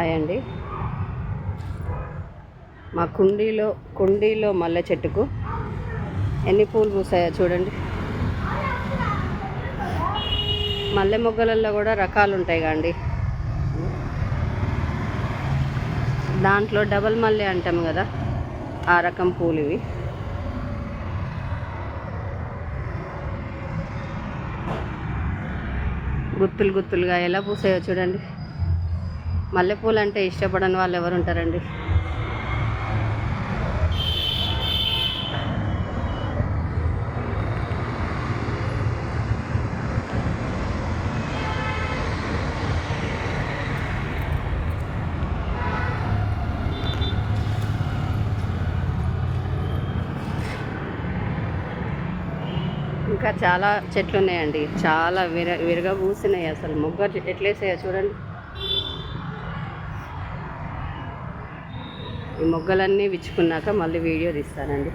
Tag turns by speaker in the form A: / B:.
A: Hi అండి. మా కుండీలో మల్లె చెట్టుకు ఎన్ని పూలు పూసాయో చూడండి. మల్లె మొగ్గలలో కూడా రకాలు ఉంటాయి కాండి. దాంట్లో డబల్ మల్లె అంటాం కదా, ఆ రకం పూలు ఇవి. గుత్తులు గుత్తులుగా ఎలా పూసాయో చూడండి. మల్లెపూలు అంటే ఇష్టపడని వాళ్ళు ఎవరు ఉంటారండి? ఇంకా చాలా చెట్లు ఉన్నాయండి, చాలా విరగా పూసినాయి. అసలు మొగ్గ ఎట్లేసాయో చూడండి. ఈ మొగ్గలన్నీ విచ్చుకున్నాక మళ్ళీ వీడియో తీస్తానండి.